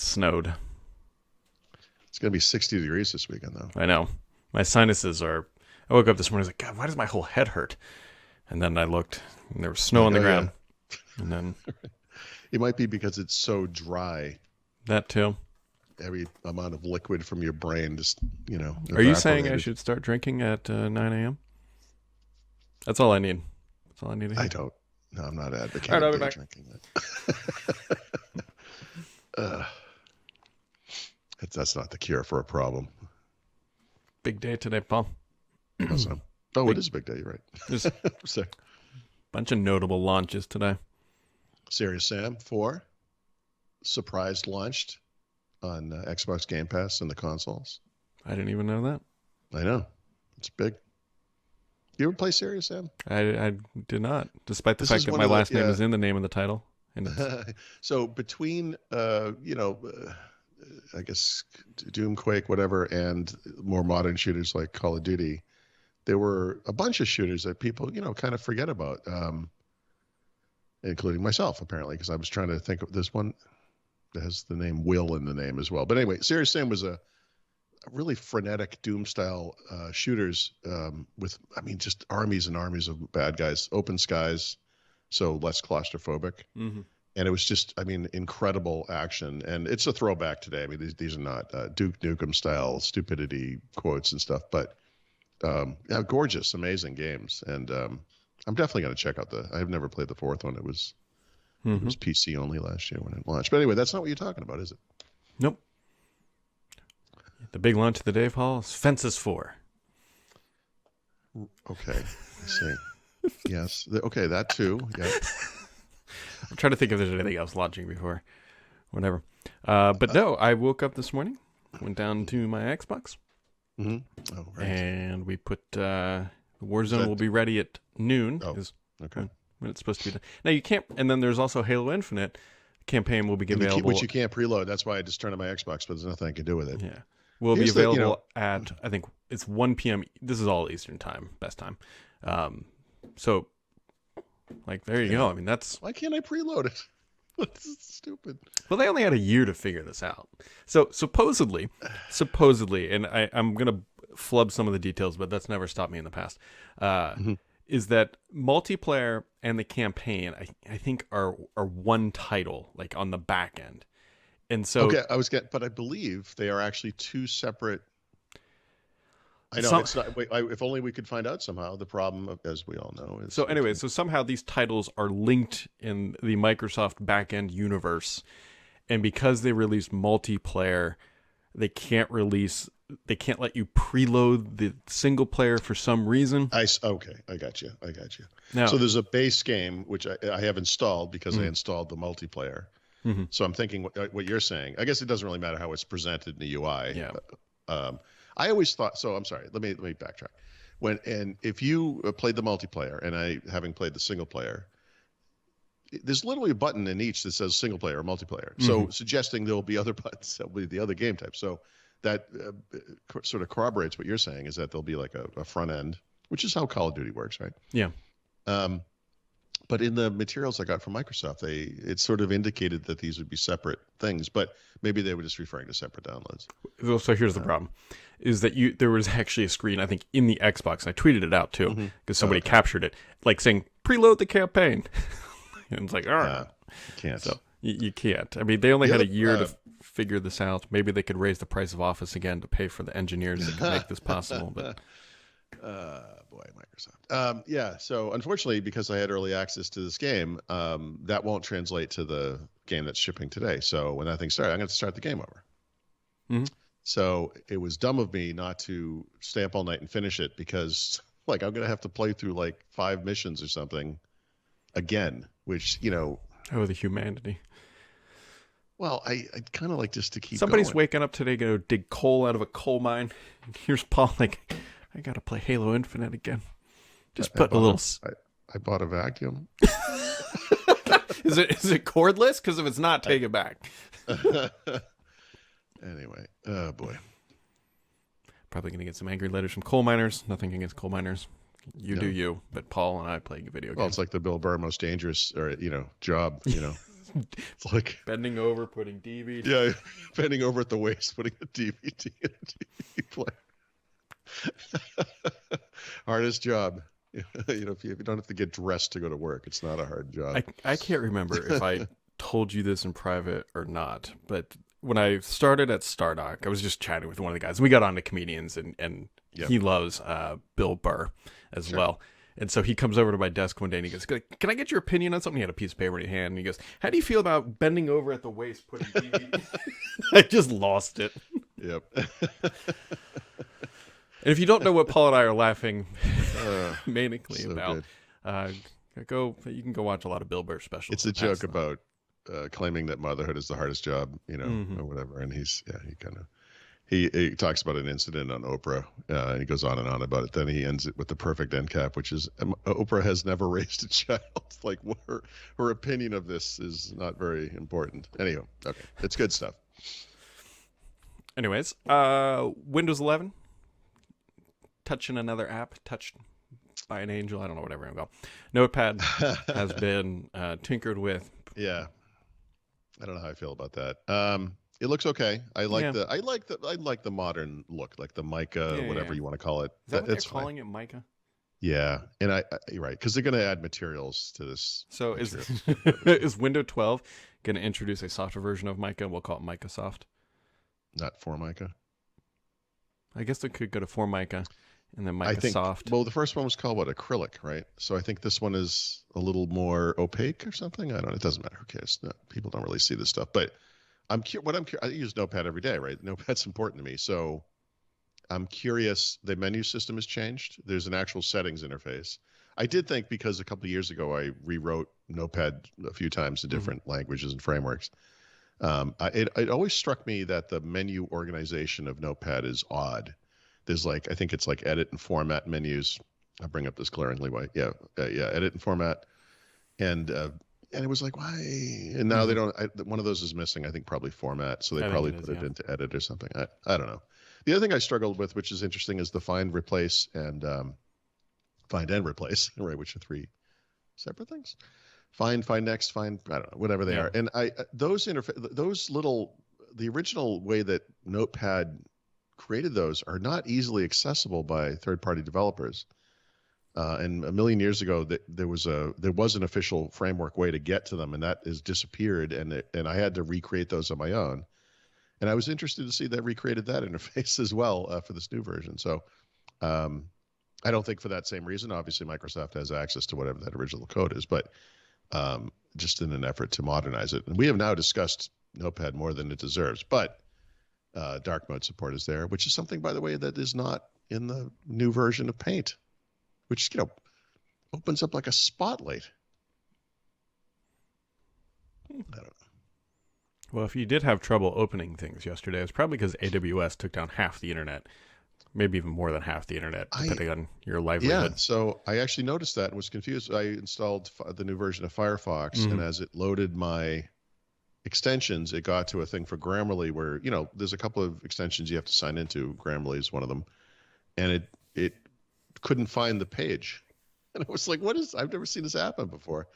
snowed. It's going to be 60 degrees this weekend, though. I know. My sinuses are... I woke up this morning, I was like, God, why does my whole head hurt? And then I looked, and there was snow on the ground. Yeah. And then... It might be because it's so dry. That too. Every amount of liquid from your brain just, Are you saying I should start drinking at 9 a.m.? That's all I need. That's all I need to hear. I don't. No, I'm not advocating All right, I'll be back. drinking it. That's not the cure for a problem. Big day today, Paul. Awesome. Oh, it is a big day. You're right. There's a bunch of notable launches today. Serious Sam 4 surprise launched on Xbox Game Pass and the consoles. I didn't even know that. I know. It's big. You ever play Serious Sam? I did not, despite the fact that my last name is in the name of the title. And so between, I guess, Doom, Quake, whatever, and more modern shooters like Call of Duty, there were a bunch of shooters that people, kind of forget about, including myself, apparently, because I was trying to think of this one that has the name Will in the name as well. But anyway, Serious Sam was a really frenetic Doom-style shooters with, just armies and armies of bad guys, open skies, so less claustrophobic. Mm-hmm. And it was just, incredible action. And it's a throwback today. These are not Duke Nukem-style stupidity quotes and stuff, but gorgeous, amazing games. And I'm definitely going to check out I've never played the fourth one. It was PC only last year when it launched. But anyway, that's not what you're talking about, is it? Nope. The big launch of the day, Paul, is Fences 4. Okay. I see. Yes. Okay, that too. Yeah. I'm trying to think if there's anything else launching before. Whatever. But no, I woke up this morning, went down to my Xbox. Mm-hmm. Oh, right. And we put Warzone will be ready at noon. Oh, okay. When it's supposed to be done. Now you can't, and then there's also Halo Infinite campaign will be available. Which you can't preload. That's why I just turned on my Xbox, but there's nothing I can do with it. Yeah. Will be available at, I think it's 1 p.m. This is all Eastern time, best time. So, there you go. That's... Why can't I preload it? This is stupid. Well, they only had a year to figure this out. So, supposedly, and I'm going to flub some of the details, but that's never stopped me in the past, is that multiplayer and the campaign, I think, are one title, on the back end. And so, okay, but I believe they are actually two separate. I know it's not. If only we could find out somehow. The problem, as we all know, is. So anyway, so somehow these titles are linked in the Microsoft backend universe, and because they release multiplayer, they can't let you preload the single player for some reason. Okay, I got you. Now, so there's a base game which I have installed because I installed the multiplayer. Mm-hmm. So I'm thinking what you're saying. I guess it doesn't really matter how it's presented in the UI. Yeah. I always thought. So I'm sorry. Let me backtrack. If you played the multiplayer and having played the single player, there's literally a button in each that says single player or multiplayer. Mm-hmm. So suggesting there will be other buttons that will be the other game type. So that sort of corroborates what you're saying, is that there'll be like a front end, which is how Call of Duty works, right? Yeah. But in the materials I got from Microsoft, it sort of indicated that these would be separate things, but maybe they were just referring to separate downloads. So here's the problem, is that there was actually a screen, I think, in the Xbox. I tweeted it out, too, because somebody captured it, saying, preload the campaign. And it's all right. You can't. So you can't. They only had a year to figure this out. Maybe they could raise the price of Office again to pay for the engineers that could make this possible, but... Boy, Microsoft. Yeah, so unfortunately, because I had early access to this game, that won't translate to the game that's shipping today. So when that thing started, I'm going to start the game over. Mm-hmm. So it was dumb of me not to stay up all night and finish it, because I'm going to have to play through 5 missions or something again, which, Oh, the humanity. Well, I kind of like just to keep Somebody's going. waking up today, going to dig coal out of a coal mine. And here's Paul I got to play Halo Infinite again. Just put a little... I bought a vacuum. Is it cordless? Because if it's not, take it back. Anyway, oh boy. Probably going to get some angry letters from coal miners. Nothing against coal miners. Do you. But Paul and I play video games. Well, it's like the Bill Burr most dangerous job, It's like bending over, putting DVD. yeah, bending over at the waist, putting a DVD in a DVD player. Hardest job. If you don't have to get dressed to go to work, it's not a hard job. I can't remember if I told you this in private or not, but when I started at Stardock, I was just chatting with one of the guys. We got on to comedians, and he loves Bill Burr as well. And so he comes over to my desk one day and he goes, "Can I get your opinion on something?" He had a piece of paper in his hand and he goes, "How do you feel about bending over at the waist putting DVD?" I just lost it. Yep. And if you don't know what Paul and I are laughing manically so about, you can go watch a lot of Bill Burr specials. It's a joke about claiming that motherhood is the hardest job, or whatever. And he talks about an incident on Oprah, and he goes on and on about it. Then he ends it with the perfect end cap, which is Oprah has never raised a child. Like her opinion of this is not very important. Anyhow, okay, it's good stuff. Anyways, Windows 11. Touching another app, touched by an angel. I don't know, whatever I'm going. Notepad has been tinkered with. Yeah, I don't know how I feel about that. It looks okay. I like the modern look, like the Mica, whatever you want to call it. Is that what they're calling it, Mica? Yeah, and you're right, because they're going to add materials to this. So is Windows 12 going to introduce a softer version of Mica? We'll call it Mica-Soft. Not Formica. I guess they could go to Formica. And then Mica-Soft. Well, the first one was called acrylic, right? So I think this one is a little more opaque or something. I don't know. It doesn't matter. Who cares? No, people don't really see this stuff. But I use Notepad every day, right? Notepad's important to me. So I'm curious. The menu system has changed. There's an actual settings interface. I did think because a couple of years ago I rewrote Notepad a few times in different languages and frameworks. It always struck me that the menu organization of Notepad is odd. There's I think it's edit and format menus. I'll bring up this glaringly white. Edit and format. And it was like, why? And now they don't, one of those is missing, I think probably format. So they probably put it into edit or something. I don't know. The other thing I struggled with, which is interesting, is the find, replace, and find and replace, right? Which are three separate things. Find next, find, I don't know, whatever they are. And the original way that Notepad created those are not easily accessible by third-party developers. And a million years ago, there was an official framework way to get to them, and that has disappeared. And I had to recreate those on my own. And I was interested to see that recreated that interface as well for this new version. So I don't think for that same reason. Obviously, Microsoft has access to whatever that original code is, but just in an effort to modernize it. And we have now discussed Notepad more than it deserves, but dark mode support is there, which is something, by the way, that is not in the new version of Paint, which opens up like a spotlight. I don't know. Well, if you did have trouble opening things yesterday, it's probably because AWS took down half the internet, maybe even more than half the internet, depending on your livelihood. Yeah, so I actually noticed that and was confused. I installed the new version of Firefox, and as it loaded my extensions, it got to a thing for Grammarly where, there's a couple of extensions you have to sign into. Grammarly is one of them. And it couldn't find the page. And I was like, I've never seen this happen before.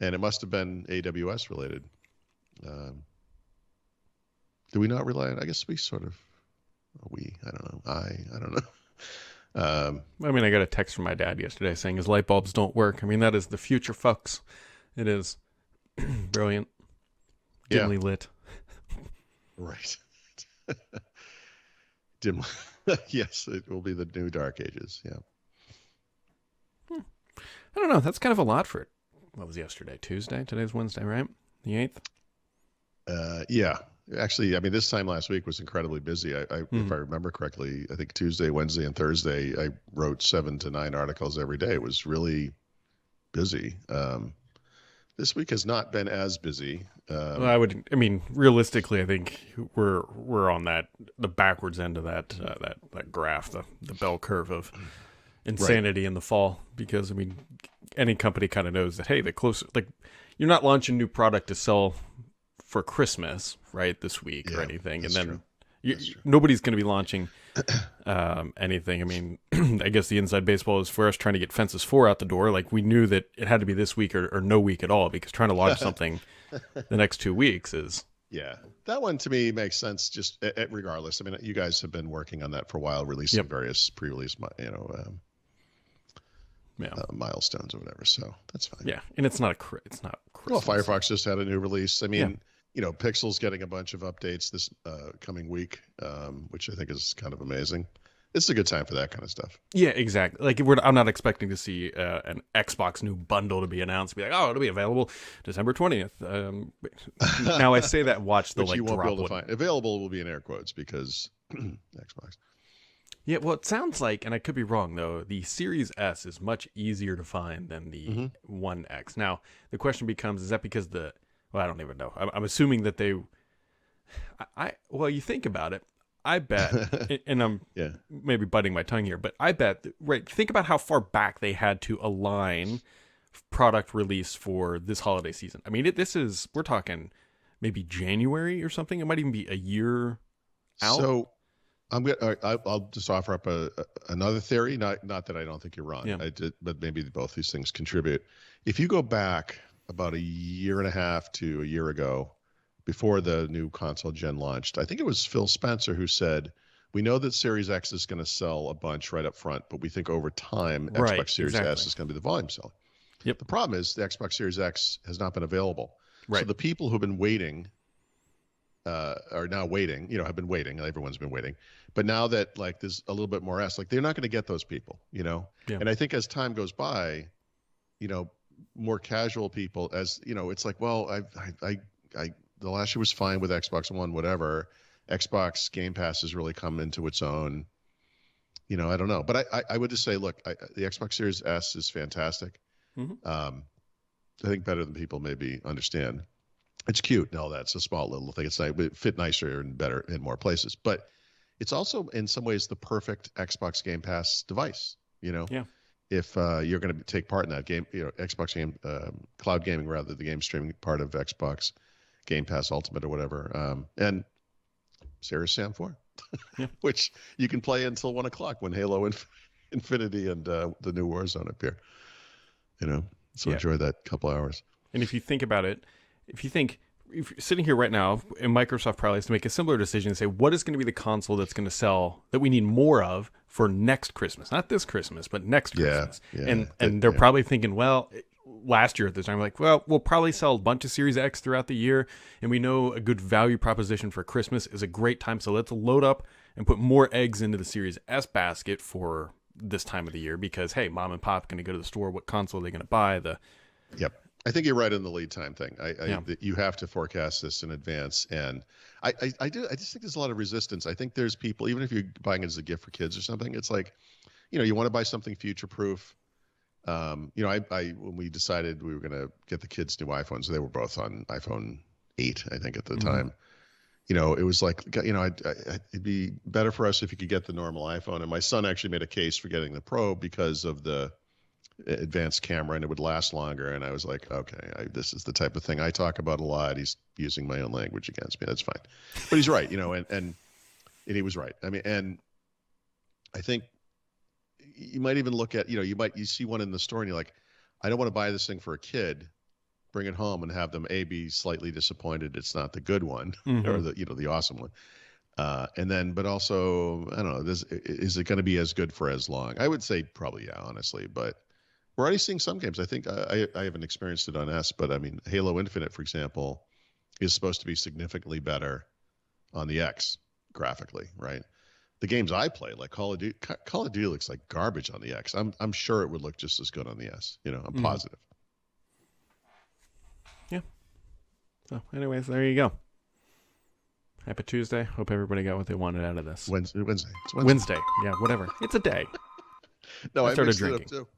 And it must have been AWS related. Do we not rely on, I guess we sort of, I don't know. I don't know. I got a text from my dad yesterday saying his light bulbs don't work. That is the future, folks. It is brilliant. Dimly lit. Right. Dimly. Yes, it will be the new Dark Ages. Yeah. I don't know. That's kind of a lot for it. What was yesterday? Tuesday? Today's Wednesday, right? The 8th? Yeah. Actually, this time last week was incredibly busy. If I remember correctly, I think Tuesday, Wednesday, and Thursday, I wrote 7 to 9 articles every day. It was really busy. This week has not been as busy. Realistically, I think we're on the backwards end of that graph, the bell curve of insanity in the fall, because any company kind of knows that, hey, the closer, you're not launching new product to sell for Christmas, right, this week or anything, and then That's true. Nobody's going to be launching anything. I mean, I guess the inside baseball is for us trying to get Fences 4 out the door. Like, we knew that it had to be this week or no week at all, because trying to launch something the next 2 weeks is... Yeah, that one to me makes sense. Just regardless. I mean, you guys have been working on that for a while, releasing various pre-release, milestones or whatever. So that's fine. Yeah, and it's not Christmas. Well, Firefox just had a new release. I mean, Pixel's getting a bunch of updates this coming week, which I think is kind of amazing. It's a good time for that kind of stuff. Yeah, exactly. Like, I'm not expecting to see an Xbox new bundle to be announced. Be like, oh, it'll be available December 20th. Now I say that, watch the you won't be able to find. Available will be in air quotes because Xbox. Yeah, well, it sounds like, and I could be wrong though, the Series S is much easier to find than the One X. Now the question becomes: is that because well, I don't even know. I'm assuming that they. Well, you think about it. I bet, and I'm maybe biting my tongue here, but I bet, right, think about how far back they had to align product release for this holiday season. I mean, we're talking maybe January or something. It might even be a year out. So I'll just offer up another theory. Not that I don't think you're wrong, but maybe both these things contribute. If you go back about a year and a half to a year ago, before the new console gen launched, I think it was Phil Spencer who said, we know that Series X is going to sell a bunch right up front, but we think over time, Xbox Series S is going to be the volume seller. Yep. The problem is the Xbox Series X has not been available. Right. So the people who've been waiting are now waiting, have been waiting. Everyone's been waiting. But now that like there's a little bit more S, like they're not going to get those people, Yeah. And I think as time goes by, more casual people, as it's like, well, I the last year was fine with Xbox One, whatever. Xbox Game Pass has really come into its own. I don't know. But I would just say, look, the Xbox Series S is fantastic. I think better than people maybe understand. It's cute and all that. It's a small little thing. It's nice. It fit nicer and better in more places. But it's also, in some ways, the perfect Xbox Game Pass device, Yeah. If you're going to take part in that game, Xbox game, cloud gaming, rather, the game streaming part of Xbox Game Pass Ultimate or whatever, and Serious Sam 4, which you can play until 1 o'clock when Halo Infinity and the new Warzone appear. So enjoy that couple hours. And if you think about it, if you're sitting here right now, and Microsoft probably has to make a similar decision and say, what is going to be the console that's going to sell that we need more of for next Christmas? Not this Christmas, but next Christmas. And they're probably thinking, well, last year at this time, like, well, we'll probably sell a bunch of Series X throughout the year, and we know a good value proposition for Christmas is a great time, so let's load up and put more eggs into the Series S basket for this time of the year, because, hey, mom and pop going to go to the store, what console are they going to buy? Yep. I think you're right in the lead time thing. You have to forecast this in advance, and I just think there's a lot of resistance. I think there's people, even if you're buying it as a gift for kids or something, it's like, you want to buy something future proof. When we decided we were going to get the kids new iPhones, they were both on iPhone 8, I think, at the time. It was like, it'd be better for us if you could get the normal iPhone. And my son actually made a case for getting the Pro because of the advanced camera, and it would last longer. And I was like, okay, this is the type of thing I talk about a lot. He's using my own language against me. That's fine. But he's right, and he was right. I mean, and I think you might even look at, you see one in the store and you're like, I don't want to buy this thing for a kid, bring it home and have them be slightly disappointed it's not the good one or the awesome one. And then, but also, I don't know, is it going to be as good for as long? I would say probably, yeah, honestly, but we're already seeing some games. I think I haven't experienced it on S, but I mean, Halo Infinite, for example, is supposed to be significantly better on the X graphically, right? The games I play, like Call of Duty looks like garbage on the X. I'm sure it would look just as good on the S. I'm positive. Yeah. So, anyways, there you go. Happy Tuesday. Hope everybody got what they wanted out of this. Wednesday. Wednesday. Yeah, whatever. It's a day. No, I started mixed drinking. it up too.